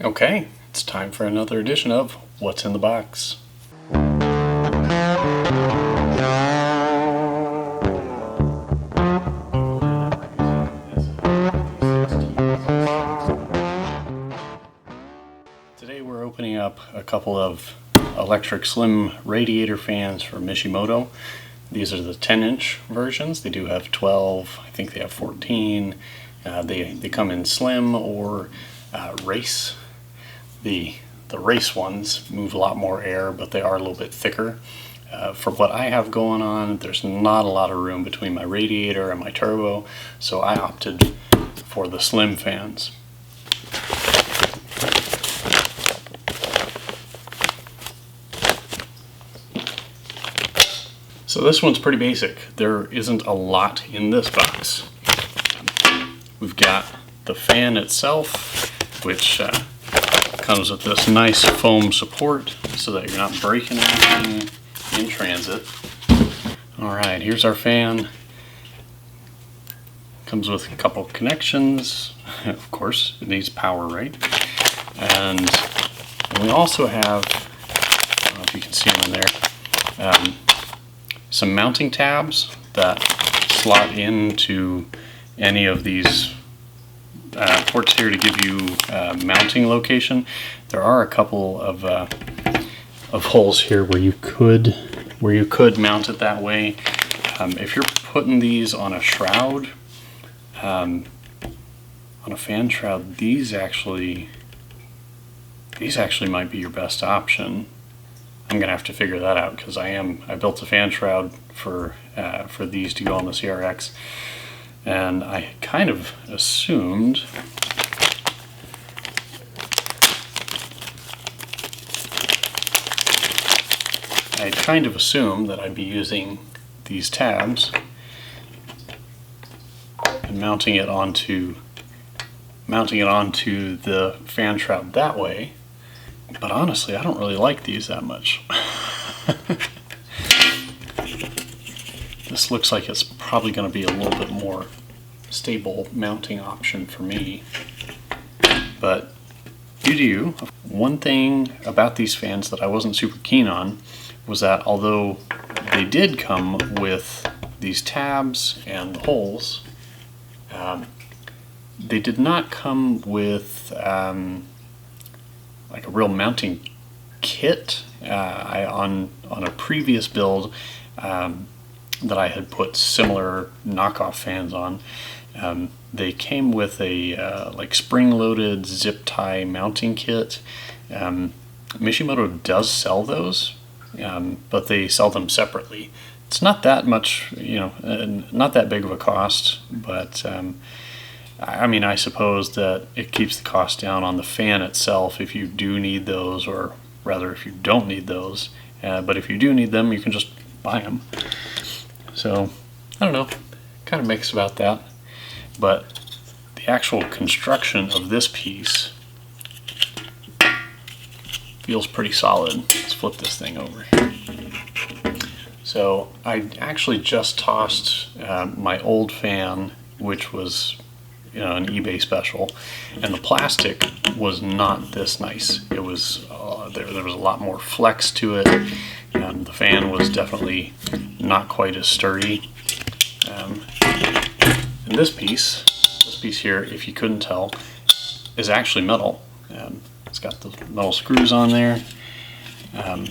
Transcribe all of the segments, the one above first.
Okay, it's time for another edition of What's in the Box. Today we're opening up a couple of electric slim radiator fans from Mishimoto. These are the 10-inch versions. They do have 12, I think they have 14. They come in slim or race. The race ones move a lot more air, but they are a little bit thicker. For what I have going on, there's not a lot of room between my radiator and my turbo, so I opted for the slim fans. So this one's pretty basic. There isn't a lot in this box. We've got the fan itself, which comes with this nice foam support so that you're not breaking anything in transit. Alright, here's our fan. Comes with a couple connections. Of course, it needs power, right? And we also have, I don't know if you can see them in there, some mounting tabs that slot into any of these ports here to give you mounting location. There are a couple of holes here where you could mount it that way. If you're putting these on a shroud, on a fan shroud, these actually might be your best option. I'm gonna have to figure that out because I built a fan shroud for these to go on the CRX, and I kind of assumed that I'd be using these tabs and mounting it onto the fan shroud that way. But honestly, I don't really like these that much. This looks like it's probably going to be a little bit more stable mounting option for me. But you do you. One thing about these fans that I wasn't super keen on was that although they did come with these tabs and the holes, they did not come with like a real mounting kit. On a previous build that I had put similar knockoff fans on, they came with a like spring-loaded zip tie mounting kit. Mishimoto does sell those, but they sell them separately. It's not that much, not that big of a cost, but I mean, I suppose that it keeps the cost down on the fan itself if you do need those, or rather if you don't need those. But if you do need them, you can just buy them. So, I don't know, kind of mixed about that. But the actual construction of this piece feels pretty solid. Let's flip this thing over. So, I actually just tossed my old fan, which was an eBay special, and the plastic was not this nice. It was there was a lot more flex to it, and the fan was definitely not quite as sturdy. And this piece here, if you couldn't tell, is actually metal. It's got the metal screws on there. I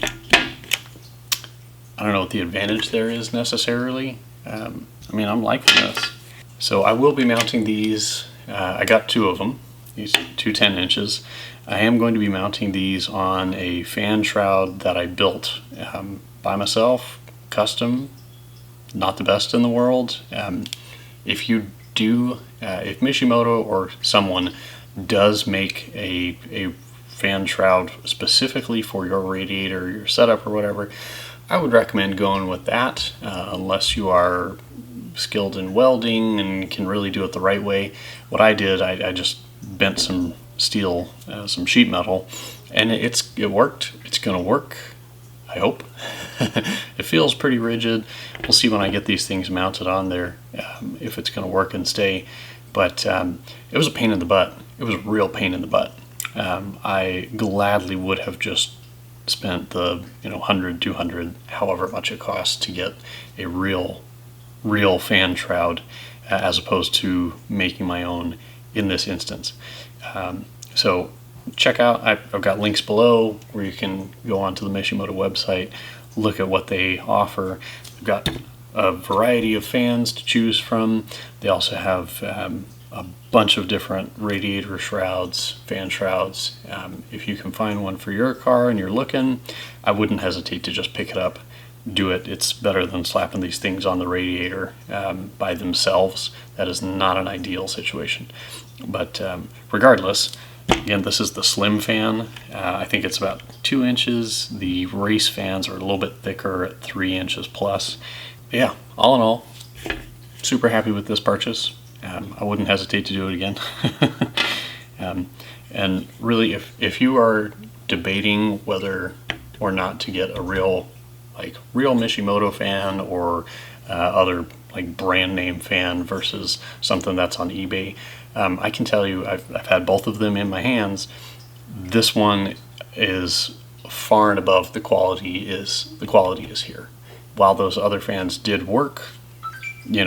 don't know what the advantage there is necessarily. I mean, I'm liking this. So I will be mounting these. I got two of them, these two 10 inches. I am going to be mounting these on a fan shroud that I built by myself, custom, not the best in the world. If Mishimoto or someone does make a fan shroud specifically for your radiator, your setup or whatever, I would recommend going with that, unless you are skilled in welding and can really do it the right way. What I did, I just bent some steel, some sheet metal, and it worked. It's gonna work, I hope. It feels pretty rigid. We'll see when I get these things mounted on there if it's gonna work and stay. But it was a pain in the butt. It was a real pain in the butt. I gladly would have just spent the 100, 200, however much it costs to get a real fan shroud, as opposed to making my own in this instance. So check out, I've got links below where you can go onto the Mishimoto website, look at what they offer. They've got a variety of fans to choose from. They also have a bunch of different radiator shrouds, fan shrouds. If you can find one for your car and you're looking, I wouldn't hesitate to just pick it up. Do it. It's better than slapping these things on the radiator by themselves. That is not an ideal situation. But regardless, again, this is the slim fan. I think it's about 2 inches. The race fans are a little bit thicker at 3 inches plus. Yeah, all in all, super happy with this purchase. I wouldn't hesitate to do it again. And really, if you are debating whether or not to get a real Mishimoto fan or other like brand name fan versus something that's on eBay, I can tell you I've had both of them in my hands. This one is far and above the quality is here. While those other fans did work, they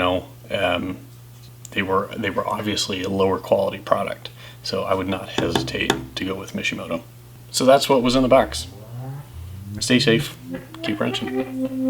were obviously a lower quality product. So I would not hesitate to go with Mishimoto. So that's what was in the box. Stay safe, keep wrenching.